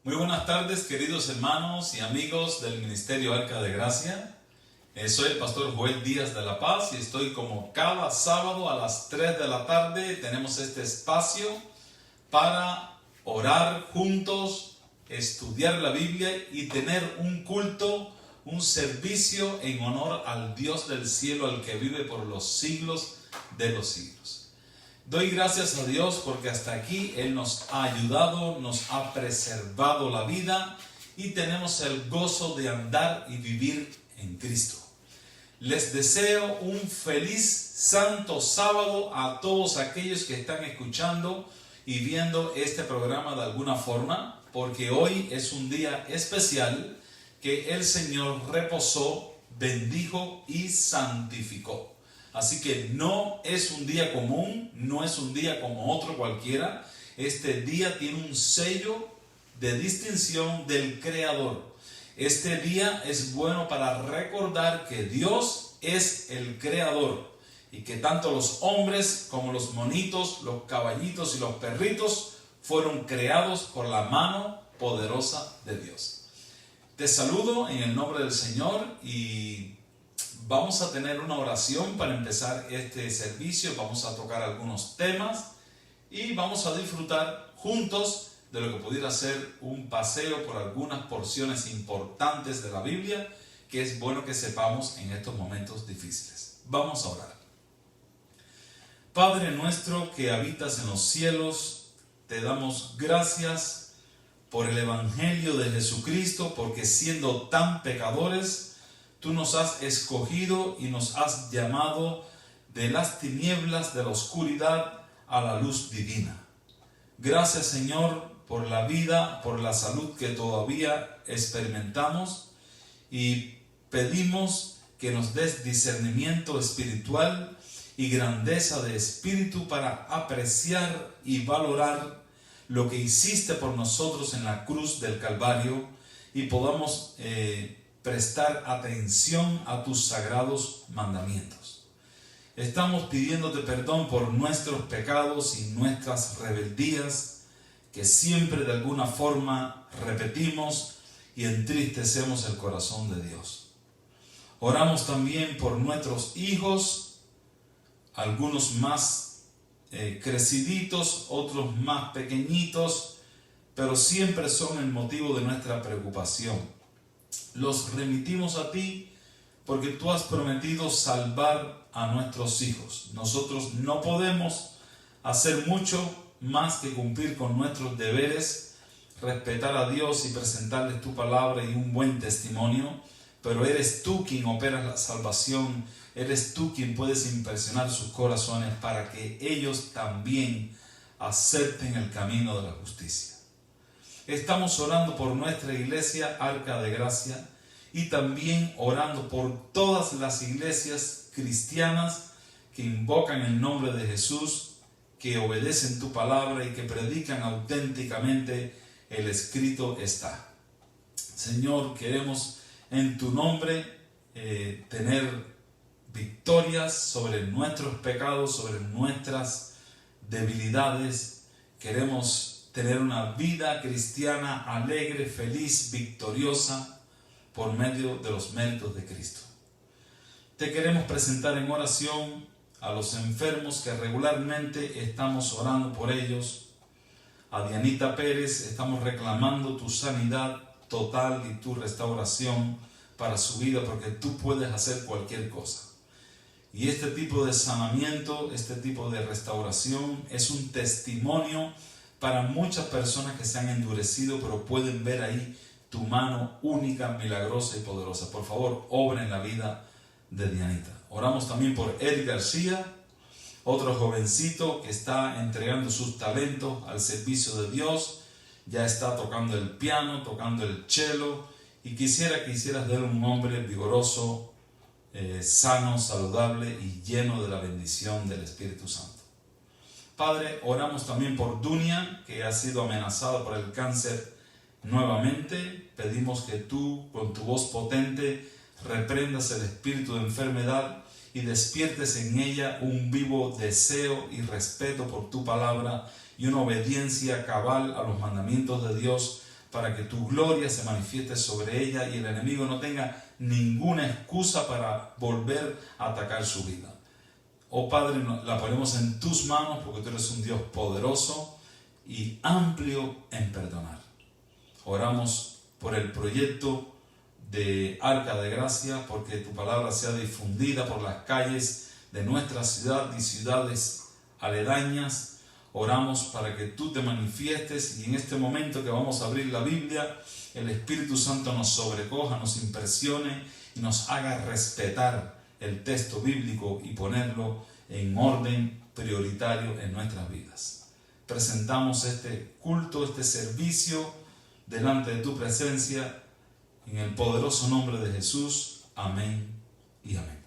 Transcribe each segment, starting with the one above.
Muy buenas tardes, queridos hermanos y amigos del Ministerio Arca de Gracia. Soy el pastor Joel Díaz de La Paz y estoy como cada sábado a las 3 de la tarde. Tenemos este espacio para orar juntos, estudiar la Biblia y tener un culto, un servicio en honor al Dios del cielo, al que vive por los siglos de los siglos. Doy gracias a Dios porque hasta aquí Él nos ha ayudado, nos ha preservado la vida y tenemos el gozo de andar y vivir en Cristo. Les deseo un feliz santo sábado a todos aquellos que están escuchando y viendo este programa de alguna forma, porque hoy es un día especial que el Señor reposó, bendijo y santificó. Así que no es un día común, no es un día como otro cualquiera. Este día tiene un sello de distinción del Creador. Este día es bueno para recordar que Dios es el Creador y que tanto los hombres como los monitos, los caballitos y los perritos fueron creados por la mano poderosa de Dios. Te saludo en el nombre del Señor y vamos a tener una oración para empezar este servicio. Vamos a tocar algunos temas y vamos a disfrutar juntos de lo que pudiera ser un paseo por algunas porciones importantes de la Biblia que es bueno que sepamos en estos momentos difíciles. Vamos a orar. Padre nuestro que habitas en los cielos, te damos gracias por el Evangelio de Jesucristo, porque siendo tan pecadores, tú nos has escogido y nos has llamado de las tinieblas de la oscuridad a la luz divina. Gracias, Señor, por la vida, por la salud que todavía experimentamos y pedimos que nos des discernimiento espiritual y grandeza de espíritu para apreciar y valorar lo que hiciste por nosotros en la cruz del Calvario y podamos prestar atención a tus sagrados mandamientos. Estamos pidiéndote perdón por nuestros pecados y nuestras rebeldías que siempre de alguna forma repetimos y entristecemos el corazón de Dios. Oramos también por nuestros hijos, algunos más creciditos, otros más pequeñitos, pero siempre son el motivo de nuestra preocupación. Los remitimos a ti porque tú has prometido salvar a nuestros hijos. Nosotros no podemos hacer mucho más que cumplir con nuestros deberes, respetar a Dios y presentarles tu palabra y un buen testimonio, pero eres tú quien operas la salvación, eres tú quien puedes impresionar sus corazones para que ellos también acepten el camino de la justicia. Estamos orando por nuestra iglesia Arca de Gracia y también orando por todas las iglesias cristianas que invocan el nombre de Jesús, que obedecen tu palabra y que predican auténticamente el escrito está. Señor, queremos en tu nombre tener victorias sobre nuestros pecados, sobre nuestras debilidades. Queremos tener una vida cristiana alegre, feliz, victoriosa por medio de los méritos de Cristo. Te queremos presentar en oración a los enfermos que regularmente estamos orando por ellos. A Dianita Pérez estamos reclamando tu sanidad total y tu restauración para su vida, porque tú puedes hacer cualquier cosa. Y este tipo de sanamiento, este tipo de restauración es un testimonio para muchas personas que se han endurecido, pero pueden ver ahí tu mano única, milagrosa y poderosa. Por favor, obra en la vida de Dianita. Oramos también por Ed García, otro jovencito que está entregando sus talentos al servicio de Dios. Ya está tocando el piano, tocando el cello, y quisieras ver un hombre vigoroso, sano, saludable y lleno de la bendición del Espíritu Santo. Padre, oramos también por Dunia, que ha sido amenazada por el cáncer nuevamente. Pedimos que tú, con tu voz potente, reprendas el espíritu de enfermedad y despiertes en ella un vivo deseo y respeto por tu palabra y una obediencia cabal a los mandamientos de Dios para que tu gloria se manifieste sobre ella y el enemigo no tenga ninguna excusa para volver a atacar su vida. Oh Padre, la ponemos en tus manos porque tú eres un Dios poderoso y amplio en perdonar. Oramos por el proyecto de Arca de Gracia, porque tu palabra sea difundida por las calles de nuestra ciudad y ciudades aledañas. Oramos para que tú te manifiestes y en este momento que vamos a abrir la Biblia, el Espíritu Santo nos sobrecoja, nos impresione y nos haga respetar el texto bíblico y ponerlo en orden prioritario en nuestras vidas. Presentamos este culto, este servicio delante de tu presencia, en el poderoso nombre de Jesús. Amén y amén.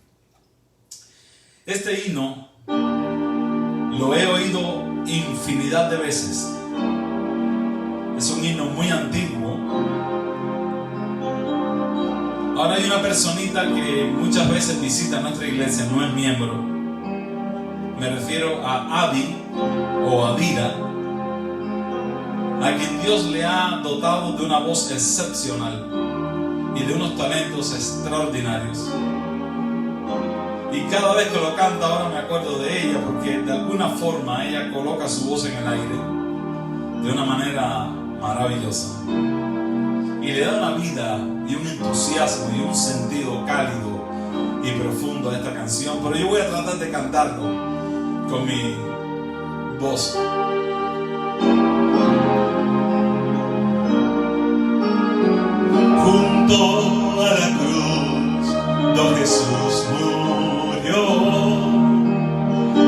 Este himno lo he oído infinidad de veces. Es un himno muy antiguo. Ahora hay una personita que muchas veces visita nuestra iglesia, no es miembro. Me refiero a Adi o Adira, a quien Dios le ha dotado de una voz excepcional y de unos talentos extraordinarios. Y cada vez que lo canta ahora me acuerdo de ella, porque de alguna forma ella coloca su voz en el aire de una manera maravillosa y le da una vida y un entusiasmo y un sentido cálido y profundo a esta canción. Pero yo voy a tratar de cantarlo con mi voz. Junto a la cruz donde Jesús murió,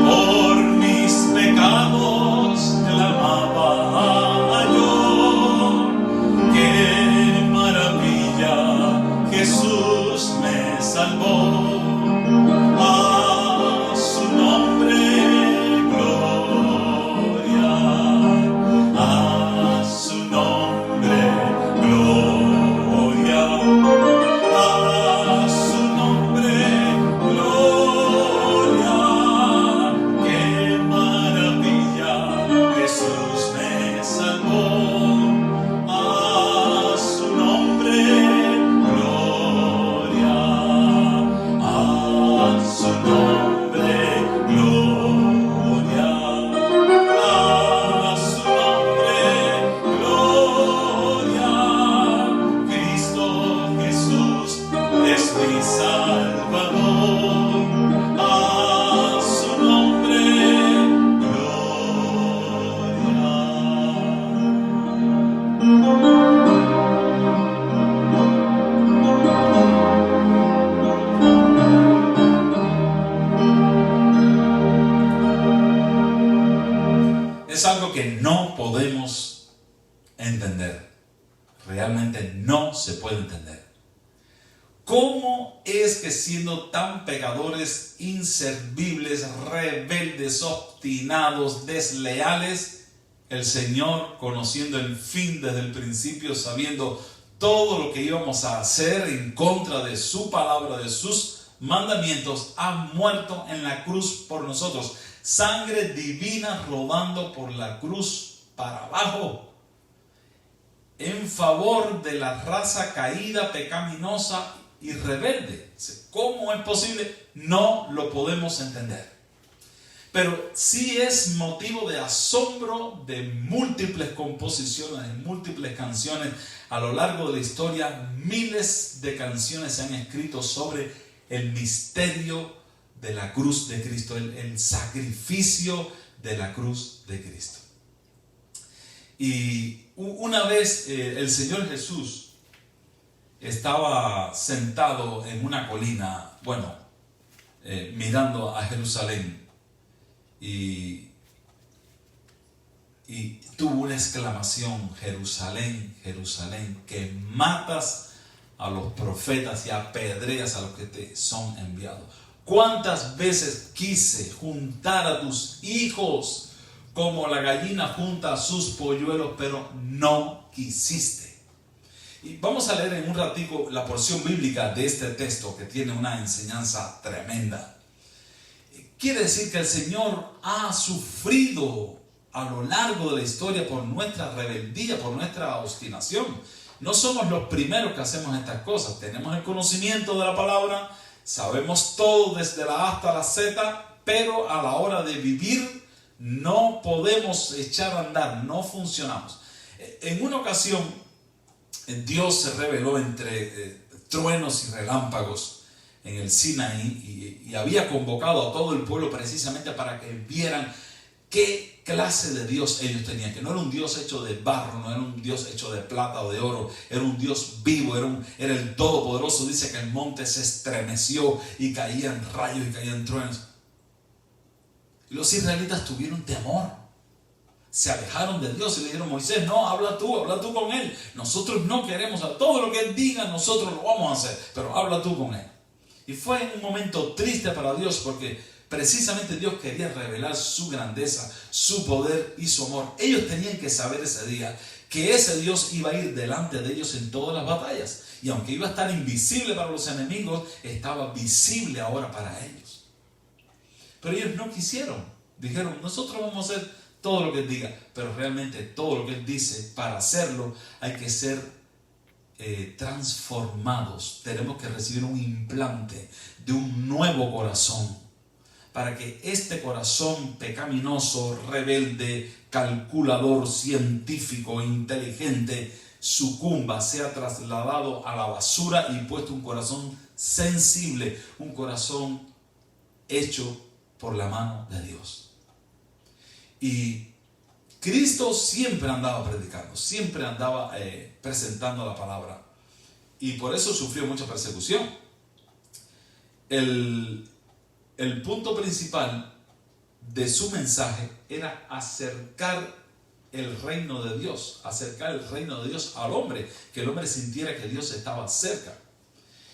por mis pecados clamaba yo. ¡Qué maravilla! Jesús me salvó. A su nombre gloria, a su nombre gloria, a su nombre gloria. ¡Qué maravilla! Jesús me salvó. A su nombre gloria, a su nombre gloria, a su nombre gloria. Cristo Jesús es mi Salvador. A su nombre es algo que no podemos entender. Realmente no se puede entender. ¿Cómo es que siendo tan pecadores, inservibles, rebeldes, obstinados, desleales, el Señor, conociendo el fin desde el principio, sabiendo todo lo que íbamos a hacer en contra de su palabra, de sus mandamientos, ha muerto en la cruz por nosotros? Sangre divina rodando por la cruz para abajo, en favor de la raza caída, pecaminosa y rebelde. ¿Cómo es posible? No lo podemos entender. Pero sí es motivo de asombro de múltiples composiciones, de múltiples canciones. A lo largo de la historia, miles de canciones se han escrito sobre el misterio de la cruz de Cristo, el sacrificio de la cruz de Cristo. Y una vez el Señor Jesús estaba sentado en una colina, mirando a Jerusalén, y tuvo una exclamación: Jerusalén, Jerusalén, que matas a los profetas y apedreas a los que te son enviados. ¿Cuántas veces quise juntar a tus hijos como la gallina junta a sus polluelos, pero no quisiste? Y vamos a leer en un ratico la porción bíblica de este texto que tiene una enseñanza tremenda. Quiere decir que el Señor ha sufrido a lo largo de la historia por nuestra rebeldía, por nuestra obstinación. No somos los primeros que hacemos estas cosas. Tenemos el conocimiento de la palabra, sabemos todo desde la A hasta la Z, pero a la hora de vivir no podemos echar a andar, no funcionamos. En una ocasión, Dios se reveló entre truenos y relámpagos en el Sinaí y había convocado a todo el pueblo precisamente para que vieran qué clase de Dios ellos tenían, que no era un Dios hecho de barro, no era un Dios hecho de plata o de oro, era un Dios vivo, era el Todopoderoso. Dice que el monte se estremeció y caían rayos y caían truenos. Y los israelitas tuvieron temor, se alejaron de Dios y le dijeron: Moisés, no, habla tú con él. Nosotros no queremos, todo lo que él diga nosotros lo vamos a hacer, pero habla tú con él. Y fue un momento triste para Dios porque precisamente Dios quería revelar su grandeza, su poder y su amor. Ellos tenían que saber ese día que ese Dios iba a ir delante de ellos en todas las batallas. Y aunque iba a estar invisible para los enemigos, estaba visible ahora para ellos. Pero ellos no quisieron. Dijeron: nosotros vamos a hacer todo lo que Él diga. Pero realmente todo lo que Él dice, para hacerlo hay que ser transformados. Tenemos que recibir un implante de un nuevo corazón, para que este corazón pecaminoso, rebelde, calculador, científico, inteligente, sucumba, sea trasladado a la basura y puesto un corazón sensible, un corazón hecho por la mano de Dios. Y Cristo siempre andaba predicando, siempre andaba presentando la palabra, y por eso sufrió mucha persecución. El punto principal de su mensaje era acercar el reino de Dios, acercar el reino de Dios al hombre, que el hombre sintiera que Dios estaba cerca.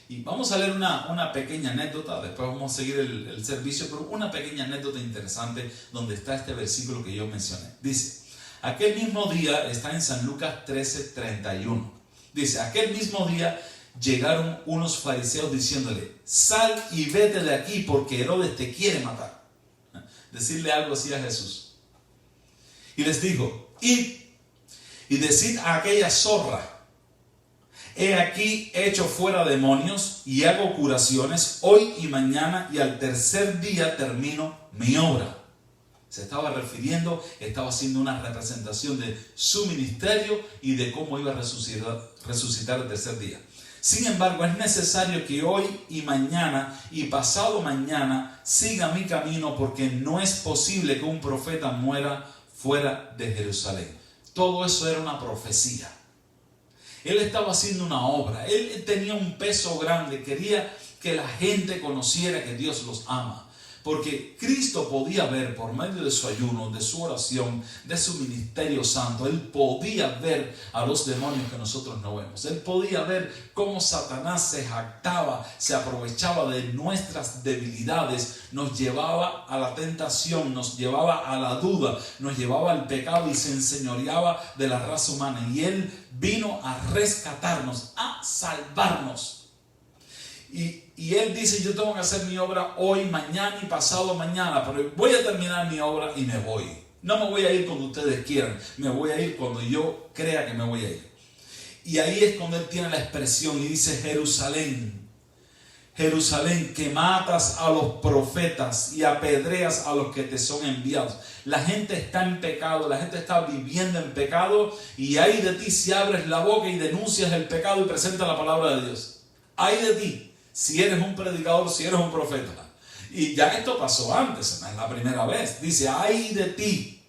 Y vamos a leer una pequeña anécdota, después vamos a seguir el servicio, pero una pequeña anécdota interesante donde está este versículo que yo mencioné. Dice: aquel mismo día, está en San Lucas 13:31. Dice: aquel mismo día llegaron unos fariseos diciéndole: sal y vete de aquí porque Herodes te quiere matar. Decirle algo así a Jesús. Y les dijo: id y decid a aquella zorra: he aquí echo fuera demonios y hago curaciones hoy y mañana, y al tercer día termino mi obra. Se estaba refiriendo, estaba haciendo una representación de su ministerio y de cómo iba a resucitar el tercer día. Sin embargo, es necesario que hoy y mañana y pasado mañana siga mi camino, porque no es posible que un profeta muera fuera de Jerusalén. Todo eso era una profecía. Él estaba haciendo una obra, él tenía un peso grande, quería que la gente conociera que Dios los ama. Porque Cristo podía ver por medio de su ayuno, de su oración, de su ministerio santo, Él podía ver a los demonios que nosotros no vemos. Él podía ver cómo Satanás se jactaba, se aprovechaba de nuestras debilidades, nos llevaba a la tentación, nos llevaba a la duda, nos llevaba al pecado y se enseñoreaba de la raza humana. Y Él vino a rescatarnos, a salvarnos. Y Él dice: yo tengo que hacer mi obra hoy, mañana y pasado mañana, pero voy a terminar mi obra y me voy. No me voy a ir cuando ustedes quieran, me voy a ir cuando yo crea que me voy a ir. Y ahí es cuando Él tiene la expresión y dice: Jerusalén, Jerusalén, que matas a los profetas y apedreas a los que te son enviados. La gente está en pecado, la gente está viviendo en pecado, y ay de ti si abres la boca y denuncias el pecado y presentas la palabra de Dios. Ay de ti si eres un predicador, si eres un profeta. Y ya esto pasó antes, no es la primera vez. Dice: ay de ti,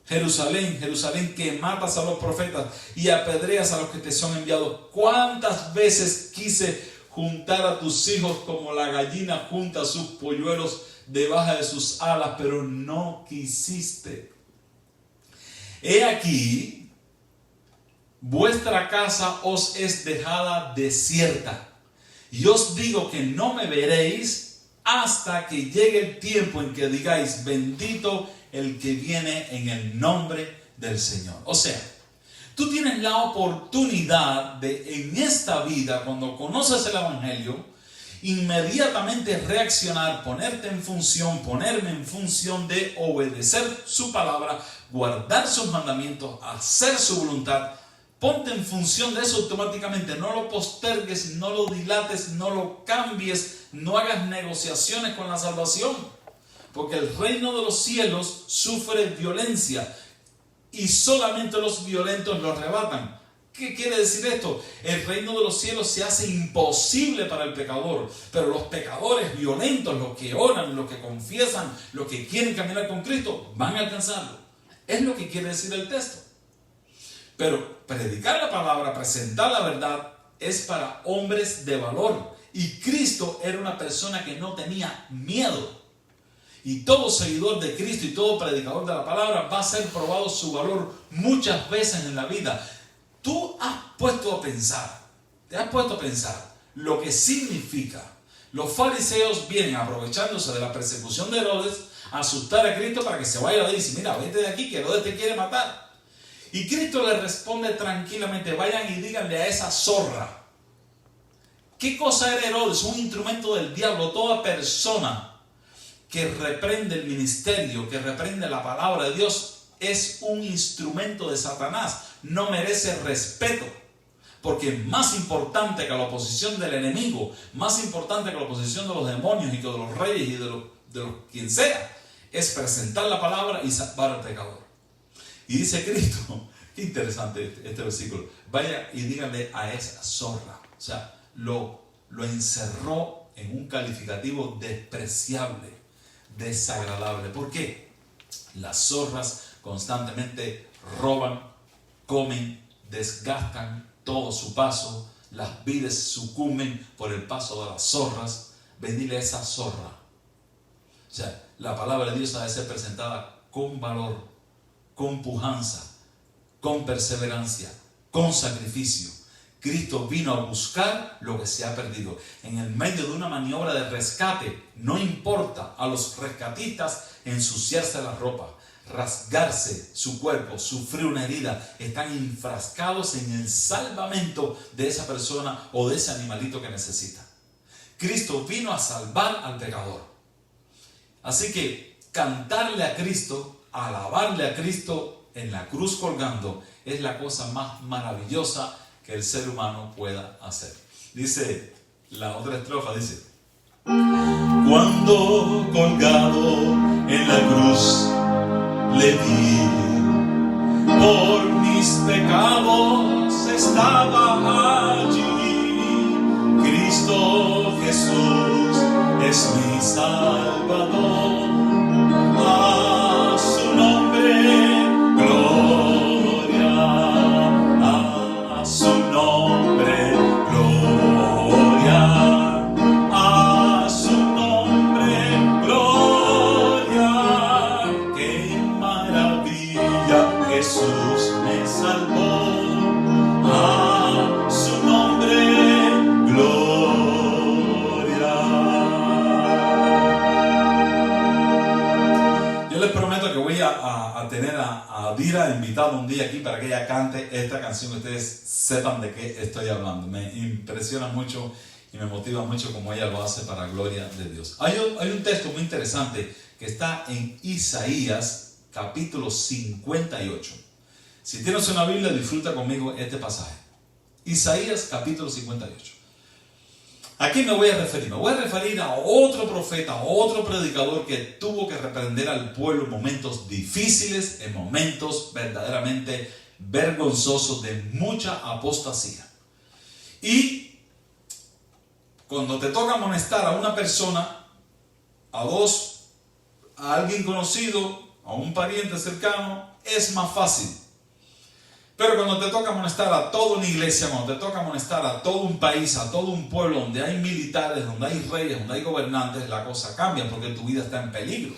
Jerusalén, Jerusalén, que matas a los profetas y apedreas a los que te son enviados. ¿Cuántas veces quise juntar a tus hijos como la gallina junta sus polluelos debajo de sus alas, pero no quisiste? He aquí, vuestra casa os es dejada desierta. Y os digo que no me veréis hasta que llegue el tiempo en que digáis: bendito el que viene en el nombre del Señor. O sea, tú tienes la oportunidad de, en esta vida, cuando conoces el Evangelio inmediatamente reaccionar, ponerte en función, ponerme en función de obedecer su palabra, guardar sus mandamientos, hacer su voluntad. Ponte en función de eso automáticamente. No lo postergues, no lo dilates, no lo cambies, no hagas negociaciones con la salvación. Porque el reino de los cielos sufre violencia y solamente los violentos lo arrebatan. ¿Qué quiere decir esto? El reino de los cielos se hace imposible para el pecador, pero los pecadores violentos, los que oran, los que confiesan, los que quieren caminar con Cristo, van a alcanzarlo. Es lo que quiere decir el texto. Pero predicar la palabra, presentar la verdad, es para hombres de valor. Y Cristo era una persona que no tenía miedo. Y todo seguidor de Cristo y todo predicador de la palabra va a ser probado su valor muchas veces en la vida. Tú te has puesto a pensar lo que significa. Los fariseos vienen aprovechándose de la persecución de Herodes a asustar a Cristo para que se vaya de ahí. Dice, mira, vete de aquí que Herodes te quiere matar. Y Cristo le responde tranquilamente, vayan y díganle a esa zorra. ¿Qué cosa era Herodes? Un instrumento del diablo. Toda persona que reprende el ministerio, que reprende la palabra de Dios, es un instrumento de Satanás. No merece respeto, porque más importante que la oposición del enemigo, más importante que la oposición de los demonios y que de los reyes y de los quien sea, es presentar la palabra y salvar al pecador. Y dice Cristo, qué interesante este versículo, vaya y díganle a esa zorra. O sea, lo encerró en un calificativo despreciable, desagradable. ¿Por qué? Las zorras constantemente roban, comen, desgastan todo su paso, las vides sucumben por el paso de las zorras. Venidle a esa zorra. O sea, la palabra de Dios ha de ser presentada con valor, con pujanza, con perseverancia, con sacrificio. Cristo vino a buscar lo que se ha perdido. En el medio de una maniobra de rescate, no importa a los rescatistas ensuciarse la ropa, rasgarse su cuerpo, sufrir una herida. Están enfrascados en el salvamento de esa persona o de ese animalito que necesita. Cristo vino a salvar al pecador. Así que cantarle a Cristo, alabarle a Cristo en la cruz colgando, es la cosa más maravillosa que el ser humano pueda hacer. Dice la otra estrofa, dice: cuando colgado en la cruz le vi, por mis pecados estaba allí. Cristo Jesús es mi Salvador. A su nombre gloria, a su nombre gloria, a su nombre gloria. Qué maravilla, Jesús me salvó. A su nombre gloria. Yo les prometo que voy a tener a Dira invitada un día aquí para que ella cante esta canción, que ustedes sepan de qué estoy hablando. Me impresiona mucho y me motiva mucho como ella lo hace para gloria de Dios. Hay un texto muy interesante que está en Isaías capítulo 58. Si tienes una Biblia, disfruta conmigo este pasaje. Isaías capítulo 58. ¿A quién me voy a referir? Me voy a referir a otro profeta, a otro predicador que tuvo que reprender al pueblo en momentos difíciles, en momentos verdaderamente vergonzosos de mucha apostasía. Y cuando te toca amonestar a una persona, a dos, a alguien conocido, a un pariente cercano, es más fácil. Pero cuando te toca amonestar a toda una iglesia, cuando te toca amonestar a todo un país, a todo un pueblo donde hay militares, donde hay reyes, donde hay gobernantes, la cosa cambia porque tu vida está en peligro.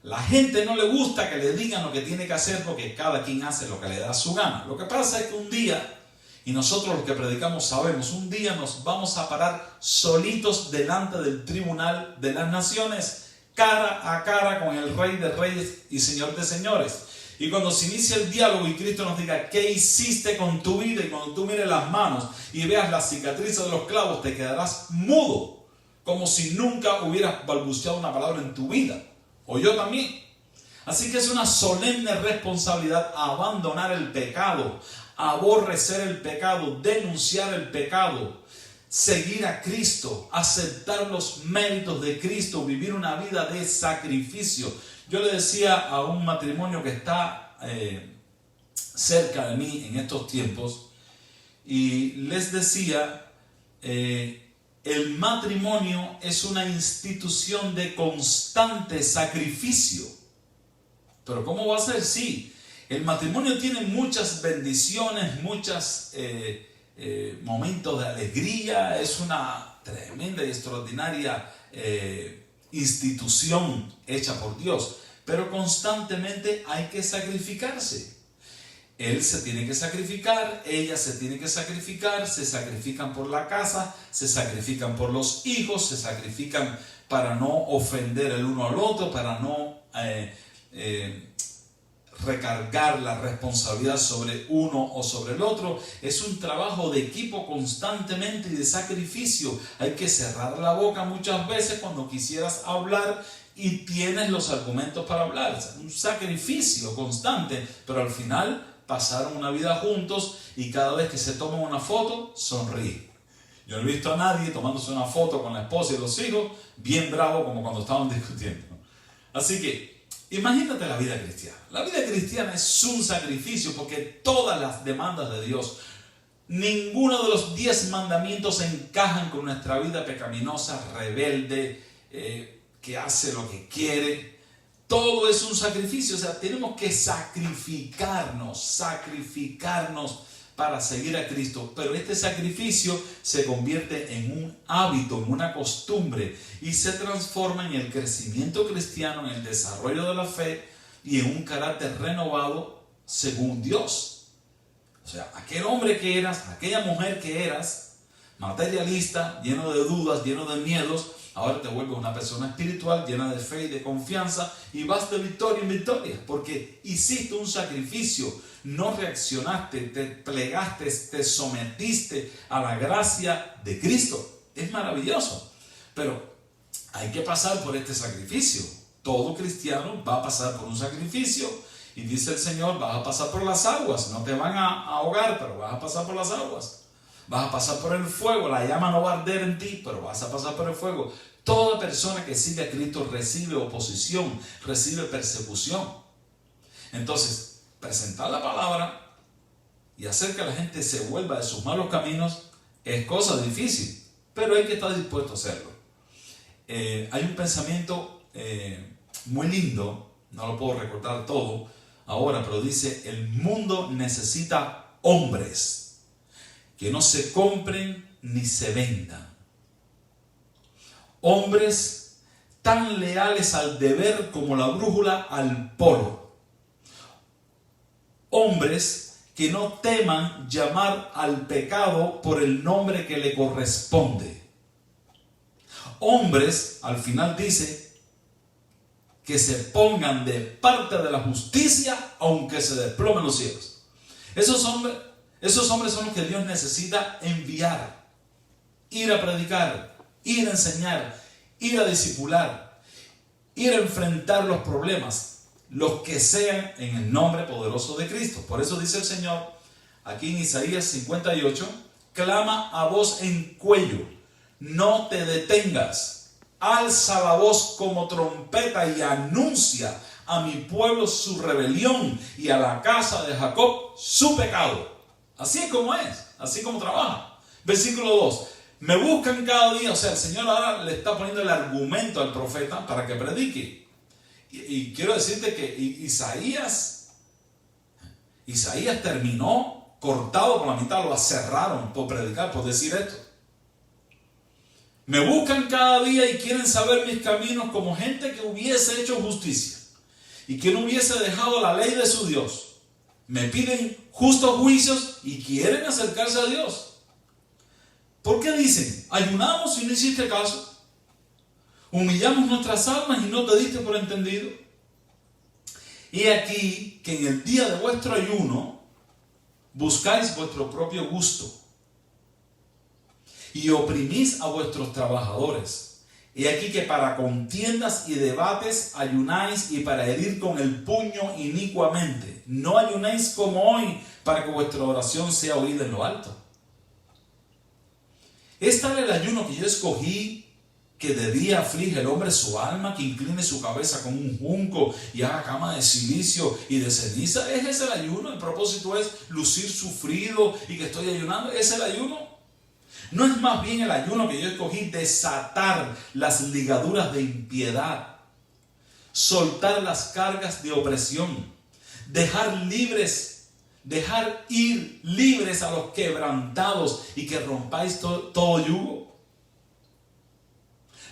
La gente no le gusta que le digan lo que tiene que hacer porque cada quien hace lo que le da su gana. Lo que pasa es que un día, y nosotros los que predicamos sabemos, un día nos vamos a parar solitos delante del tribunal de las naciones, cara a cara con el Rey de Reyes y Señor de Señores. Y cuando se inicia el diálogo y Cristo nos diga qué hiciste con tu vida, y cuando tú mires las manos y veas las cicatrices de los clavos, te quedarás mudo, como si nunca hubieras balbuceado una palabra en tu vida, o yo también. Así que es una solemne responsabilidad abandonar el pecado, aborrecer el pecado, denunciar el pecado, seguir a Cristo, aceptar los méritos de Cristo, vivir una vida de sacrificio. Yo le decía a un matrimonio que está cerca de mí en estos tiempos, y les decía, el matrimonio es una institución de constante sacrificio. Pero ¿cómo va a ser? Sí, el matrimonio tiene muchas bendiciones, muchos momentos de alegría, es una tremenda y extraordinaria institución hecha por Dios, pero constantemente hay que sacrificarse. Él se tiene que sacrificar, ella se tiene que sacrificar, se sacrifican por la casa, se sacrifican por los hijos, se sacrifican para no ofender el uno al otro, para no recargar la responsabilidad sobre uno o sobre el otro. Es un trabajo de equipo constantemente y de sacrificio. Hay que cerrar la boca muchas veces cuando quisieras hablar y tienes los argumentos para hablar. Es un sacrificio constante, pero al final pasaron una vida juntos y cada vez que se toman una foto, sonríe. Yo no he visto a nadie tomándose una foto con la esposa y los hijos bien bravo como cuando estaban discutiendo. Así que imagínate la vida cristiana. La vida cristiana es un sacrificio porque todas las demandas de Dios, ninguno de los 10 mandamientos encajan con nuestra vida pecaminosa, rebelde, que hace lo que quiere. Todo es un sacrificio, o sea, tenemos que sacrificarnos para seguir a Cristo. Pero este sacrificio se convierte en un hábito, en una costumbre, y se transforma en el crecimiento cristiano, en el desarrollo de la fe y en un carácter renovado según Dios. O sea, aquel hombre que eras, aquella mujer que eras, materialista, lleno de dudas, lleno de miedos, ahora te vuelves una persona espiritual, llena de fe y de confianza, y vas de victoria en victoria, porque hiciste un sacrificio, no reaccionaste, te plegaste, te sometiste a la gracia de Cristo. Es maravilloso, pero hay que pasar por este sacrificio. Todo cristiano va a pasar por un sacrificio, y dice el Señor, vas a pasar por las aguas, no te van a ahogar, pero vas a pasar por las aguas. Vas a pasar por el fuego, la llama no va a arder en ti, pero vas a pasar por el fuego. Toda persona que sigue a Cristo recibe oposición, recibe persecución. Entonces, presentar la palabra y hacer que la gente se vuelva de sus malos caminos es cosa difícil, pero hay que estar dispuesto a hacerlo. Hay un pensamiento muy lindo, no lo puedo recordar todo ahora, pero dice: el mundo necesita hombres que no se compren ni se vendan. Hombres tan leales al deber como la brújula al polo. Hombres que no teman llamar al pecado por el nombre que le corresponde. Hombres, al final dice, que se pongan de parte de la justicia aunque se desplomen los cielos. Esos hombres son los que Dios necesita enviar, ir a predicar, ir a enseñar, ir a discipular, ir a enfrentar los problemas, los que sean, en el nombre poderoso de Cristo. Por eso dice el Señor aquí en Isaías 58, clama a voz en cuello, no te detengas, alza la voz como trompeta y anuncia a mi pueblo su rebelión y a la casa de Jacob su pecado. Así es como es, así como trabaja. Versículo 2. Me buscan cada día, o sea, el Señor ahora le está poniendo el argumento al profeta para que predique. Y quiero decirte que Isaías terminó cortado por la mitad, lo cerraron por predicar, por decir esto. Me buscan cada día y quieren saber mis caminos, como gente que hubiese hecho justicia y que no hubiese dejado la ley de su Dios. Me piden justos juicios y quieren acercarse a Dios. ¿Por qué dicen? Ayunamos y no hiciste caso. Humillamos nuestras almas y no te diste por entendido. He aquí que en el día de vuestro ayuno buscáis vuestro propio gusto y oprimís a vuestros trabajadores. He aquí que para contiendas y debates ayunáis, y para herir con el puño inicuamente. No ayunéis como hoy, para que vuestra oración sea oída en lo alto. Es tal el ayuno que yo escogí, que de día aflige el hombre su alma, que incline su cabeza como un junco y haga cama de silicio y de ceniza. ¿Es ese el ayuno? El propósito es lucir sufrido y que estoy ayunando. ¿Es el ayuno? ¿No es más bien el ayuno que yo escogí, desatar las ligaduras de impiedad, soltar las cargas de opresión, dejar ir libres a los quebrantados y que rompáis todo yugo?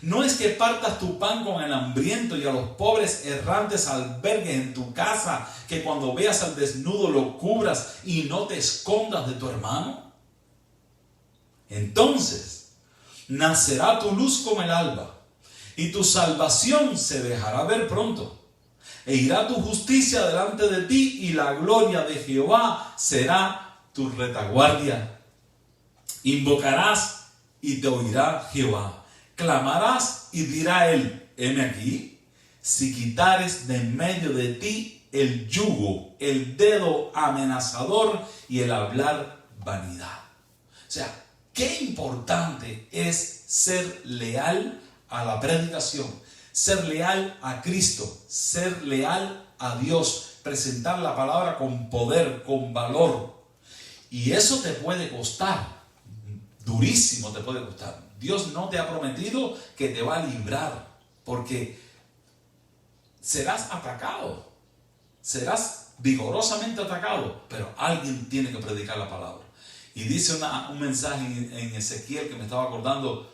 ¿No es que partas tu pan con el hambriento y a los pobres errantes albergues en tu casa, que cuando veas al desnudo lo cubras y no te escondas de tu hermano? Entonces nacerá tu luz como el alba, y tu salvación se dejará ver pronto. E irá tu justicia delante de ti, y la gloria de Jehová será tu retaguardia. Invocarás y te oirá Jehová. Clamarás y dirá él: heme aquí. Si quitares de en medio de ti el yugo, el dedo amenazador y el hablar vanidad. O sea, qué importante es ser leal a la predicación, ser leal a Cristo, ser leal a Dios, presentar la palabra con poder, con valor. Y eso te puede costar, durísimo te puede costar. Dios no te ha prometido que te va a librar, porque serás atacado, serás vigorosamente atacado, pero alguien tiene que predicar la palabra. Y dice un mensaje en Ezequiel que me estaba acordando: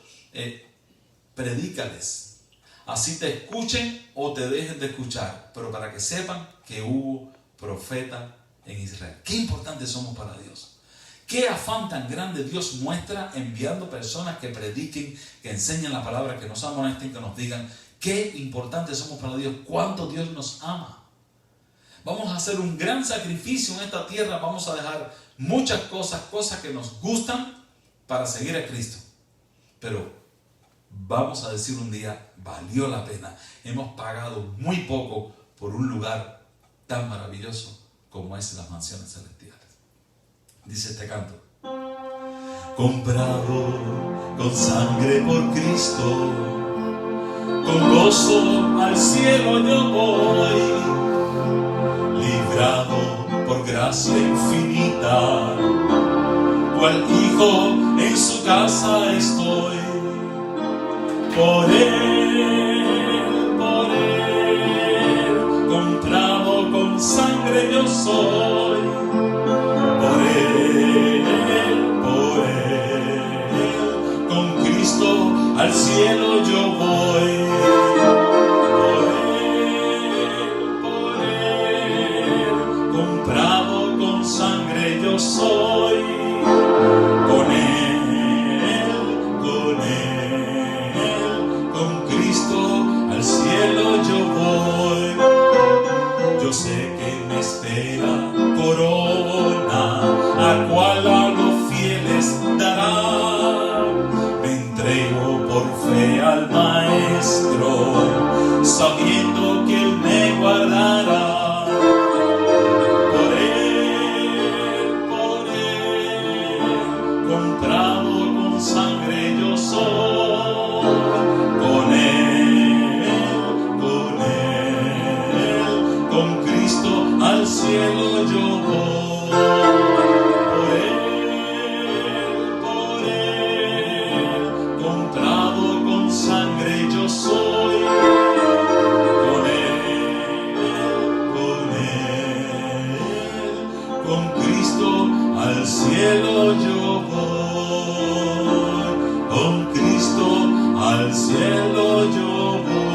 predícales, así te escuchen o te dejen de escuchar, pero para que sepan que hubo profeta en Israel. Qué importantes somos para Dios. Qué afán tan grande Dios muestra enviando personas que prediquen, que enseñen la palabra, que nos amonesten, que nos digan qué importantes somos para Dios, cuánto Dios nos ama. Vamos a hacer un gran sacrificio en esta tierra, vamos a dejar muchas cosas que nos gustan para seguir a Cristo. Pero vamos a decir un día: valió la pena. Hemos pagado muy poco por un lugar tan maravilloso como es las mansiones celestiales. Dice este canto: comprado con sangre por Cristo, con gozo al cielo yo voy, librado por gracia infinita, cual hijo en su casa estoy. Por él, comprado con sangre yo soy. Por él, con Cristo al cielo yo voy. Por él, comprado con sangre yo soy. Con Cristo al cielo yo voy. Yo sé que me espera corona, a cual a los fieles dará. Me entrego por fe al Maestro, sabiendo que Él me guardará. Por él, comprado con sangre yo soy. Con Cristo al cielo yo voy. Por él, comprado con sangre yo soy. Con Cristo al cielo yo voy. Con Cristo al cielo yo voy.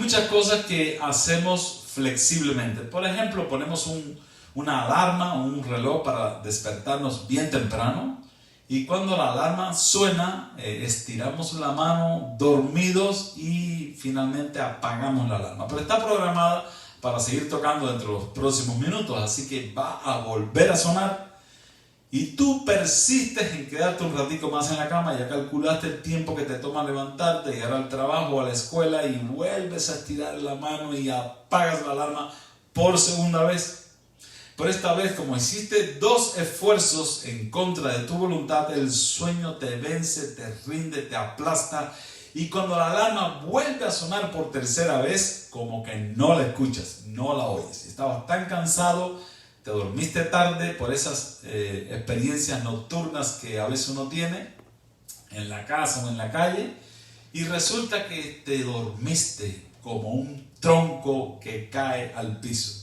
Muchas cosas que hacemos flexiblemente. Por ejemplo, ponemos una alarma o un reloj para despertarnos bien temprano, Y cuando la alarma suena, estiramos la mano dormidos y finalmente apagamos la alarma. Pero está programada para seguir tocando dentro de los próximos minutos, así que va a volver a sonar. Y tú persistes en quedarte un ratico más en la cama, ya calculaste el tiempo que te toma levantarte, llegar al trabajo o a la escuela y vuelves a estirar la mano y apagas la alarma por segunda vez. Pero esta vez, como hiciste 2 esfuerzos en contra de tu voluntad, el sueño te vence, te rinde, te aplasta. Y cuando la alarma vuelve a sonar por tercera vez, como que no la escuchas, no la oyes. Estabas tan cansado, te dormiste tarde por esas experiencias nocturnas que a veces uno tiene en la casa o en la calle, y resulta que te dormiste como un tronco que cae al piso.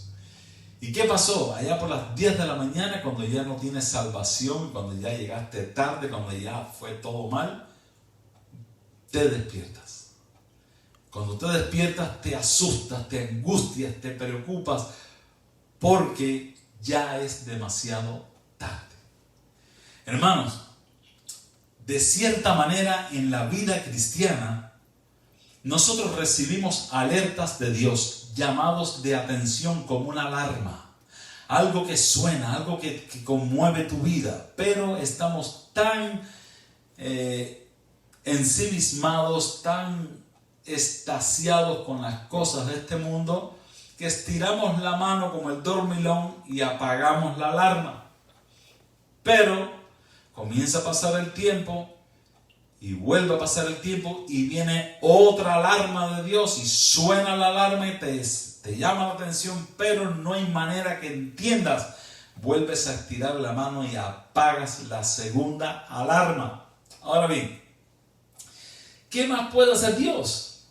¿Y qué pasó? Allá por las 10 de la mañana, cuando ya no tienes salvación, cuando ya llegaste tarde, cuando ya fue todo mal, te despiertas. Cuando te despiertas, te asustas, te angustias, te preocupas, porque ya es demasiado tarde. Hermanos, de cierta manera en la vida cristiana, nosotros recibimos alertas de Dios, llamados de atención como una alarma, algo que suena, algo que conmueve tu vida, pero estamos tan ensimismados, tan extasiados con las cosas de este mundo, que estiramos la mano como el dormilón y apagamos la alarma. Pero comienza a pasar el tiempo y vuelve a pasar el tiempo y viene otra alarma de Dios y suena la alarma y te llama la atención, pero no hay manera que entiendas. Vuelves a estirar la mano y apagas la segunda alarma. Ahora bien, ¿qué más puede hacer Dios?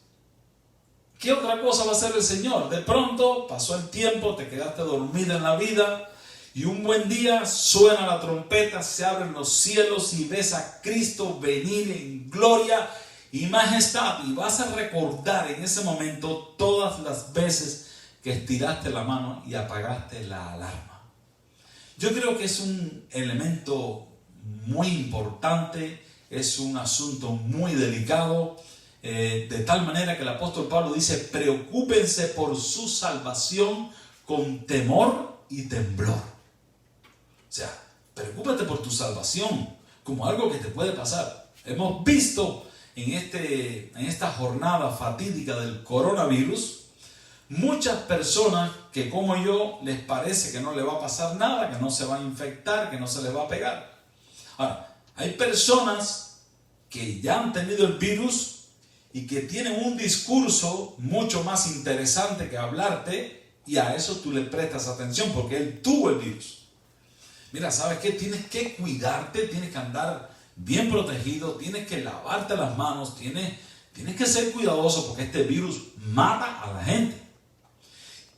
¿Qué otra cosa va a hacer el Señor? De pronto pasó el tiempo, te quedaste dormida en la vida y un buen día suena la trompeta, se abren los cielos y ves a Cristo venir en gloria y majestad, y vas a recordar en ese momento todas las veces que estiraste la mano y apagaste la alarma. Yo creo que es un elemento muy importante, es un asunto muy delicado, de tal manera que el apóstol Pablo dice: preocúpense por su salvación con temor y temblor. O sea, preocúpate por tu salvación como algo que te puede pasar. Hemos visto en esta jornada fatídica del coronavirus muchas personas que, como yo, les parece que no le va a pasar nada, que no se va a infectar, que no se les va a pegar. Ahora, hay personas que ya han tenido el virus y que tienen un discurso mucho más interesante que hablarte, y a eso tú le prestas atención porque él tuvo el virus. Mira, ¿sabes qué? Tienes que cuidarte, tienes que andar bien protegido, tienes que lavarte las manos, tienes que ser cuidadoso porque este virus mata a la gente.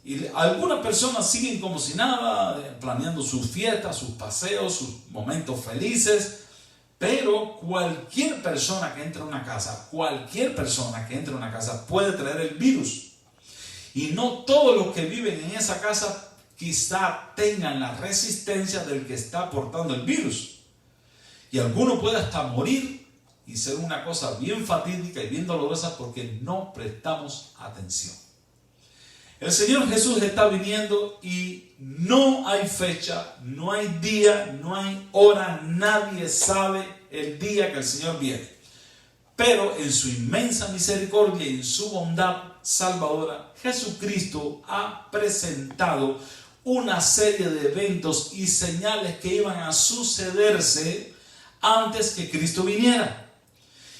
Y algunas personas siguen como si nada, planeando sus fiestas, sus paseos, sus momentos felices, pero cualquier persona que entre a una casa, puede traer el virus. Y no todos los que viven en esa casa quizá tengan la resistencia del que está portando el virus. Y alguno puede hasta morir y ser una cosa bien fatídica y bien dolorosa porque no prestamos atención. El Señor Jesús está viniendo y no hay fecha, no hay día, no hay hora, nadie sabe el día que el Señor viene. Pero en su inmensa misericordia y en su bondad salvadora, Jesucristo ha presentado una serie de eventos y señales que iban a sucederse antes que Cristo viniera.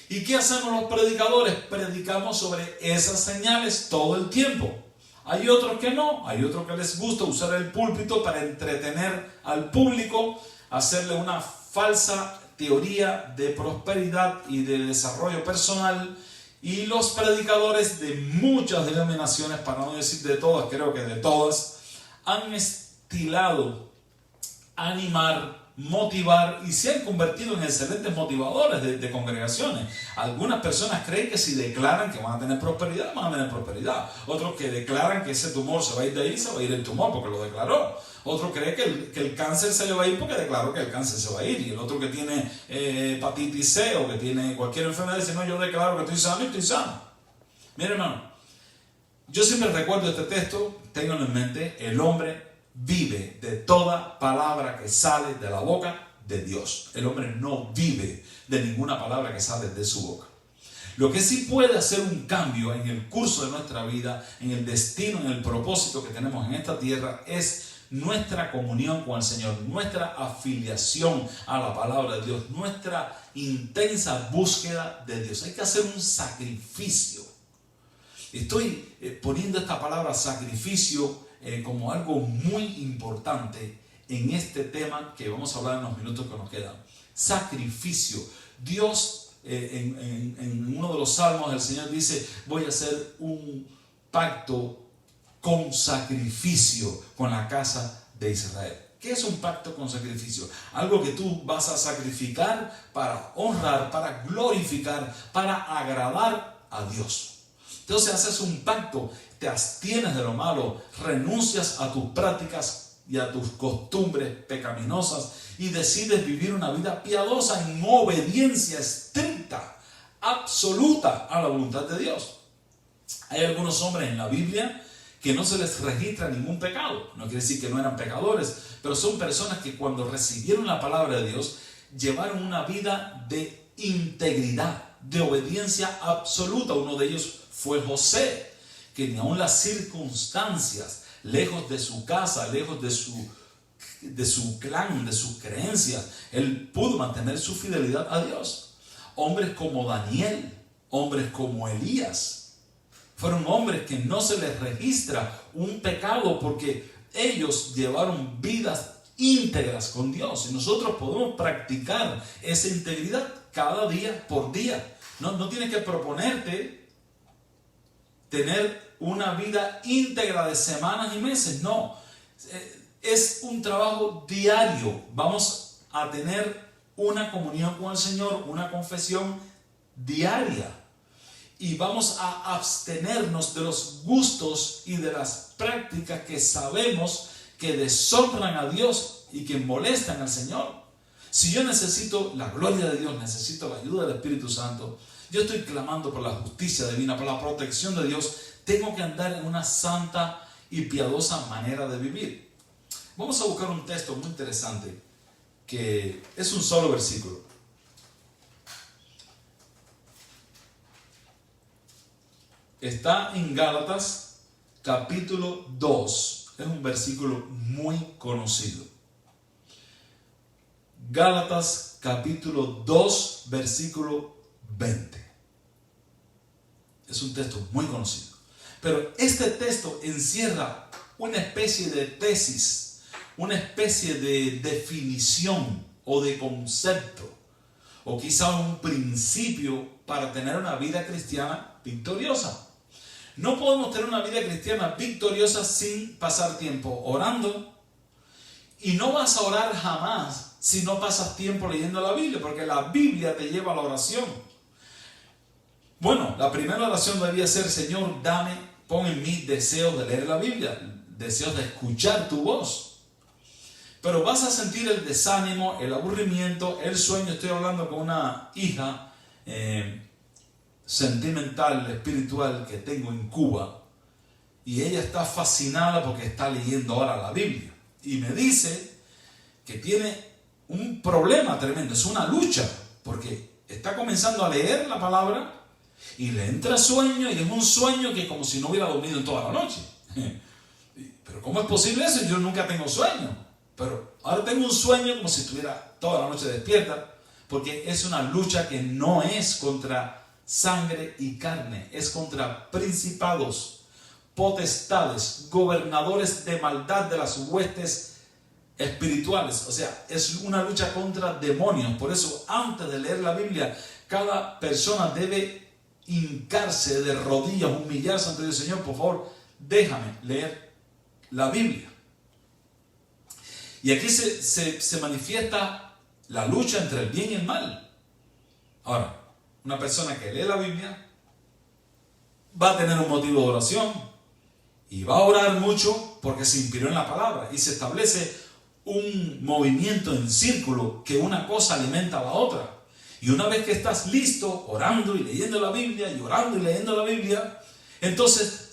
¿Y qué hacemos los predicadores? Predicamos sobre esas señales todo el tiempo. Hay otros que no, hay otros que les gusta usar el púlpito para entretener al público, hacerle una falsa teoría de prosperidad y de desarrollo personal. Y los predicadores de muchas denominaciones, para no decir de todas, creo que de todas, han estilado animar motivar y se han convertido en excelentes motivadores de congregaciones. Algunas personas creen que si declaran que van a tener prosperidad, van a tener prosperidad. Otros que declaran que ese tumor se va a ir de ahí, se va a ir el tumor porque lo declaró. Otro cree que el cáncer se le va a ir porque declaró que el cáncer se va a ir. Y el otro que tiene hepatitis C o que tiene cualquier enfermedad dice, no, yo declaro que estoy sano y estoy sano. Mire, hermano, yo siempre recuerdo este texto, ténganlo en mente, el hombre vive de toda palabra que sale de la boca de Dios. El hombre no vive de ninguna palabra que sale de su boca. Lo que sí puede hacer un cambio en el curso de nuestra vida, en el destino, en el propósito que tenemos en esta tierra, es nuestra comunión con el Señor, nuestra afiliación a la palabra de Dios, nuestra intensa búsqueda de Dios. Hay que hacer un sacrificio. Estoy poniendo esta palabra sacrificio como algo muy importante en este tema que vamos a hablar en los minutos que nos quedan. Sacrificio. Dios en uno de los salmos el Señor dice, voy a hacer un pacto con sacrificio con la casa de Israel. ¿Qué es un pacto con sacrificio? Algo que tú vas a sacrificar para honrar, para glorificar, para agradar a Dios. Entonces haces un pacto, te abstienes de lo malo, renuncias a tus prácticas y a tus costumbres pecaminosas y decides vivir una vida piadosa en obediencia estricta, absoluta a la voluntad de Dios. Hay algunos hombres en la Biblia que no se les registra ningún pecado. No quiere decir que no eran pecadores, pero son personas que cuando recibieron la palabra de Dios llevaron una vida de integridad, de obediencia absoluta. Uno de ellos fue José, que ni aun las circunstancias, lejos de su casa, lejos de su clan, de sus creencias, él pudo mantener su fidelidad a Dios. Hombres como Daniel, hombres como Elías, fueron hombres que no se les registra un pecado porque ellos llevaron vidas íntegras con Dios. Y nosotros podemos practicar esa integridad cada día por día. No tienes que proponerte tener una vida íntegra de semanas y meses, no. Es un trabajo diario. Vamos a tener una comunión con el Señor, una confesión diaria. Y vamos a abstenernos de los gustos y de las prácticas que sabemos que deshonran a Dios y que molestan al Señor. Si yo necesito la gloria de Dios, necesito la ayuda del Espíritu Santo, yo estoy clamando por la justicia divina, por la protección de Dios, tengo que andar en una santa y piadosa manera de vivir. Vamos a buscar un texto muy interesante, que es un solo versículo. Está en Gálatas capítulo 2. Es un versículo muy conocido. Gálatas capítulo 2, versículo 20. Es un texto muy conocido. Pero este texto encierra una especie de tesis, una especie de definición o de concepto, o quizá un principio para tener una vida cristiana victoriosa. No podemos tener una vida cristiana victoriosa sin pasar tiempo orando, y no vas a orar jamás si no pasas tiempo leyendo la Biblia, porque la Biblia te lleva a la oración. Bueno, la primera oración debería ser: Señor, pon en mí deseos de leer la Biblia, deseos de escuchar tu voz. Pero vas a sentir el desánimo, el aburrimiento, el sueño. Estoy hablando con una hija sentimental, espiritual que tengo en Cuba, y ella está fascinada porque está leyendo ahora la Biblia y me dice que tiene un problema tremendo, es una lucha, porque está comenzando a leer la palabra y le entra sueño, y es un sueño que como si no hubiera dormido en toda la noche. Pero ¿cómo es posible eso? Yo nunca tengo sueño, pero ahora tengo un sueño como si estuviera toda la noche despierta, porque es una lucha que no es contra sangre y carne, es contra principados, potestades, gobernadores de maldad de las huestes espirituales. O sea, es una lucha contra demonios. Por eso, antes de leer la Biblia, cada persona debe hincarse de rodillas, humillarse ante Dios. Señor, por favor, déjame leer la Biblia. Y aquí se manifiesta la lucha entre el bien y el mal. Ahora, una persona que lee la Biblia va a tener un motivo de oración y va a orar mucho porque se inspiró en la palabra y se establece un movimiento en círculo que una cosa alimenta a la otra. Y una vez que estás listo, orando y leyendo la Biblia, y orando y leyendo la Biblia, entonces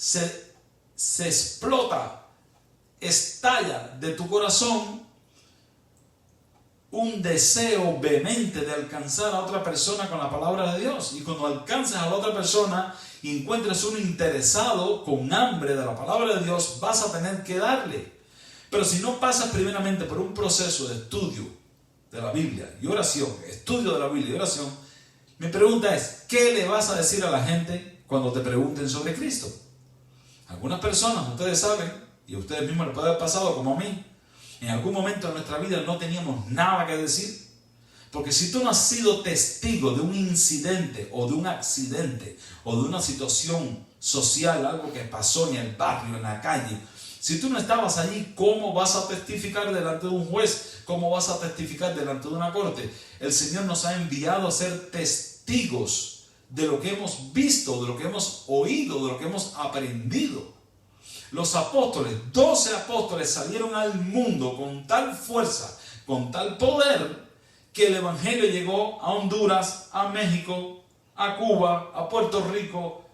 se explota, estalla de tu corazón un deseo vehemente de alcanzar a otra persona con la palabra de Dios. Y cuando alcanzas a la otra persona y encuentres uno interesado con hambre de la palabra de Dios, vas a tener que darle. Pero si no pasas primeramente por un proceso de estudio de la Biblia y oración, estudio de la Biblia y oración, mi pregunta es, ¿qué le vas a decir a la gente cuando te pregunten sobre Cristo? Algunas personas, ustedes saben, y a ustedes mismos les puede haber pasado como a mí, en algún momento de nuestra vida no teníamos nada que decir. Porque si tú no has sido testigo de un incidente o de un accidente o de una situación social, algo que pasó en el barrio, en la calle, si tú no estabas allí, ¿cómo vas a testificar delante de un juez? ¿Cómo vas a testificar delante de una corte? El Señor nos ha enviado a ser testigos de lo que hemos visto, de lo que hemos oído, de lo que hemos aprendido. Los apóstoles, 12 apóstoles salieron al mundo con tal fuerza, con tal poder, que el evangelio llegó a Honduras, a México, a Cuba, a Puerto Rico,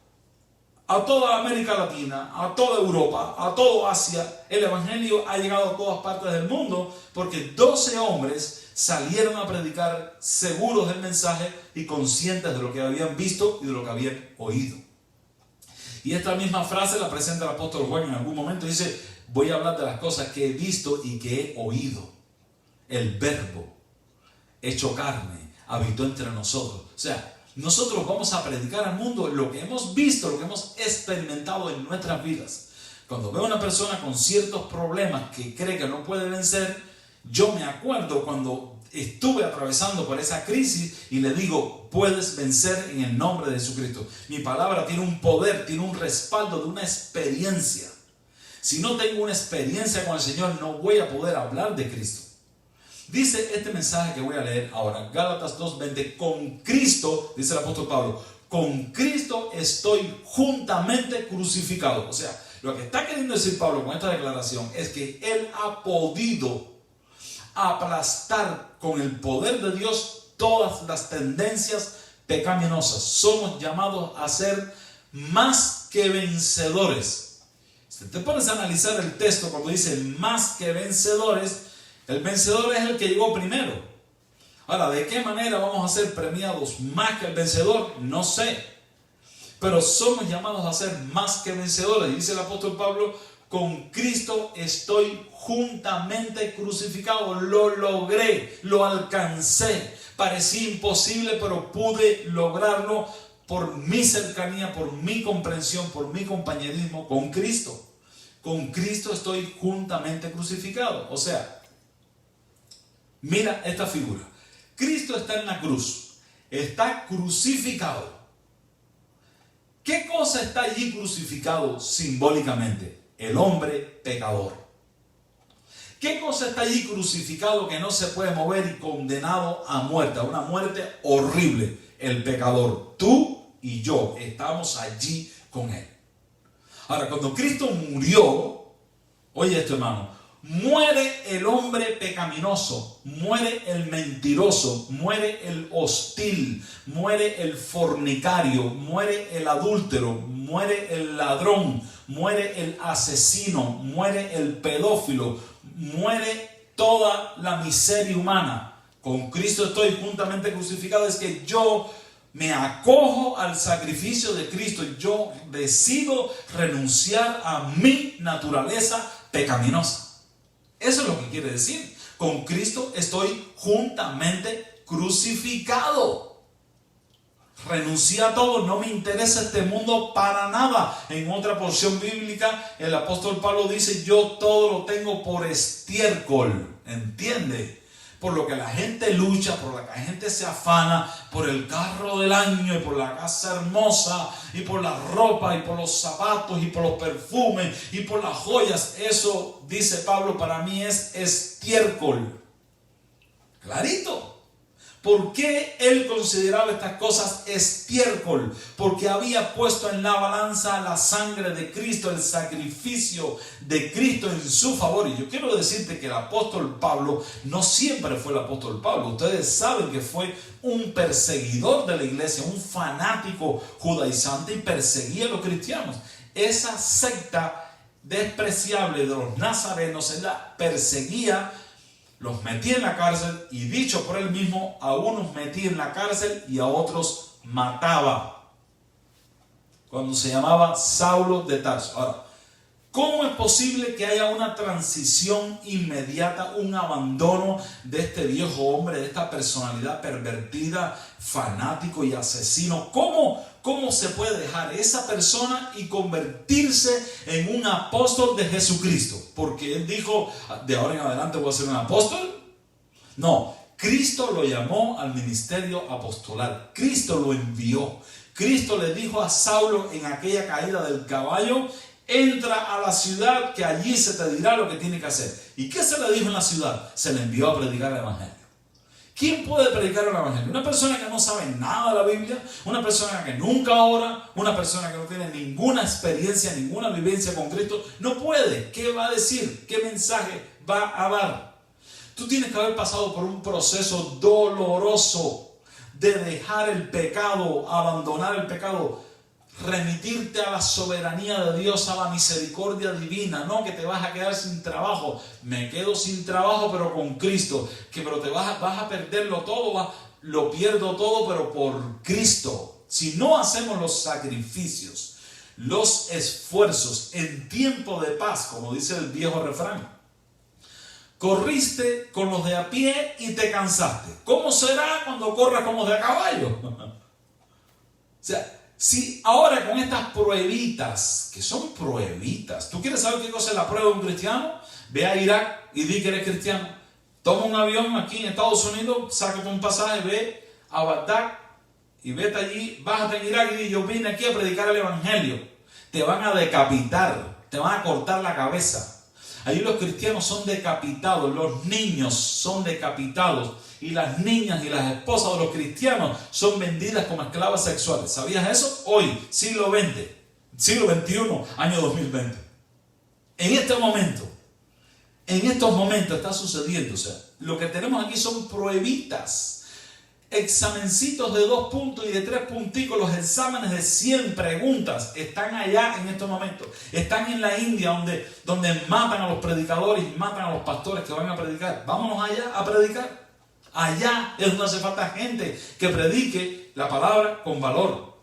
a toda América Latina, a toda Europa, a toda Asia. El evangelio ha llegado a todas partes del mundo porque 12 hombres salieron a predicar seguros del mensaje y conscientes de lo que habían visto y de lo que habían oído. Y esta misma frase la presenta el apóstol Juan en algún momento. Dice, voy a hablar de las cosas que he visto y que he oído. El verbo hecho carne habitó entre nosotros. O sea, nosotros vamos a predicar al mundo lo que hemos visto, lo que hemos experimentado en nuestras vidas. Cuando veo a una persona con ciertos problemas que cree que no puede vencer, yo me acuerdo cuando estuve atravesando por esa crisis y le digo, puedes vencer en el nombre de Jesucristo. Mi palabra tiene un poder, tiene un respaldo de una experiencia. Si no tengo una experiencia con el Señor, no voy a poder hablar de Cristo. Dice este mensaje que voy a leer ahora, Gálatas 2:20, con Cristo, dice el apóstol Pablo, con Cristo estoy juntamente crucificado. O sea, lo que está queriendo decir Pablo con esta declaración es que él ha podido aplastar con el poder de Dios todas las tendencias pecaminosas. Somos llamados a ser más que vencedores. Si te pones a analizar el texto cuando dice más que vencedores, el vencedor es el que llegó primero. Ahora, ¿de qué manera vamos a ser premiados más que el vencedor? No sé. Pero somos llamados a ser más que vencedores. Dice el apóstol Pablo, con Cristo estoy juntamente crucificado. Lo logré, lo alcancé. Parecía imposible, pero pude lograrlo por mi cercanía, por mi comprensión, por mi compañerismo con Cristo. Con Cristo estoy juntamente crucificado. O sea, mira esta figura. Cristo está en la cruz. Está crucificado. ¿Qué cosa está allí crucificado simbólicamente? El hombre pecador. ¿Qué cosa está allí crucificado que no se puede mover y condenado a muerte? A una muerte horrible. El pecador. Tú y yo estamos allí con él. Ahora, cuando Cristo murió, oye esto, hermano, muere el hombre pecaminoso, muere el mentiroso, muere el hostil, muere el fornicario, muere el adúltero, muere el ladrón, muere el asesino, muere el pedófilo, muere toda la miseria humana. Con Cristo estoy juntamente crucificado. Es que yo me acojo al sacrificio de Cristo. Yo decido renunciar a mi naturaleza pecaminosa. Eso es lo que quiere decir. Con Cristo estoy juntamente crucificado. Renuncié a todo, no me interesa este mundo para nada. En otra porción bíblica, el apóstol Pablo dice, yo todo lo tengo por estiércol. ¿Entiende? por lo que la gente lucha, por lo que la gente se afana, por el carro del año y por la casa hermosa y por la ropa y por los zapatos y por los perfumes y por las joyas. Eso, dice Pablo, para mí es estiércol. Clarito. ¿Por qué él consideraba estas cosas estiércol? Porque había puesto en la balanza la sangre de Cristo, el sacrificio de Cristo en su favor. Y yo quiero decirte que el apóstol Pablo no siempre fue el apóstol Pablo. Ustedes saben que fue un perseguidor de la iglesia, un fanático judaizante y perseguía a los cristianos. Esa secta despreciable de los nazarenos, él la perseguía, los metía en la cárcel y, dicho por él mismo, a unos metía en la cárcel y a otros mataba. Cuando se llamaba Saulo de Tarso. Ahora, ¿cómo es posible que haya una transición inmediata, un abandono de este viejo hombre, de esta personalidad pervertida, fanático y asesino? ¿Cómo se puede dejar esa persona y convertirse en un apóstol de Jesucristo? Porque él dijo, de ahora en adelante voy a ser un apóstol. No, Cristo lo llamó al ministerio apostolar. Cristo lo envió. Cristo le dijo a Saulo en aquella caída del caballo: entra a la ciudad, que allí se te dirá lo que tiene que hacer. ¿Y qué se le dijo en la ciudad? Se le envió a predicar el evangelio. ¿Quién puede predicar el evangelio? Una persona que no sabe nada de la Biblia, una persona que nunca ora, una persona que no tiene ninguna experiencia, ninguna vivencia con Cristo, no puede. ¿Qué va a decir? ¿Qué mensaje va a dar? Tú tienes que haber pasado por un proceso doloroso de dejar el pecado, abandonar el pecado, remitirte a la soberanía de Dios, a la misericordia divina. No que te vas a quedar sin trabajo. Me quedo sin trabajo pero con Cristo. Pero te vas a perderlo todo, lo pierdo todo pero por Cristo. Si no hacemos los sacrificios, los esfuerzos en tiempo de paz, como dice el viejo refrán, corriste con los de a pie y te cansaste. ¿Cómo será cuando corras con los de a caballo? O sea, si ahora con estas pruebitas, que son pruebitas, ¿tú quieres saber qué cosa es la prueba de un cristiano? Ve a Irak y di que eres cristiano. Toma un avión aquí en Estados Unidos, sácate un pasaje, ve a Bagdad y vete allí, bájate en Irak y di: yo vine aquí a predicar el evangelio. Te van a decapitar, te van a cortar la cabeza. Allí los cristianos son decapitados, los niños son decapitados y las niñas y las esposas de los cristianos son vendidas como esclavas sexuales. ¿Sabías eso? Hoy, siglo XX, siglo XXI, año 2020. En estos momentos está sucediendo. O sea, lo que tenemos aquí son pruebitas, examencitos de 2 puntos y de 3 punticos. Los exámenes de 100 preguntas están allá en estos momentos. Están en la India, donde matan a los predicadores y matan a los pastores que van a predicar. Vámonos allá a predicar. Allá es donde hace falta gente que predique la palabra con valor.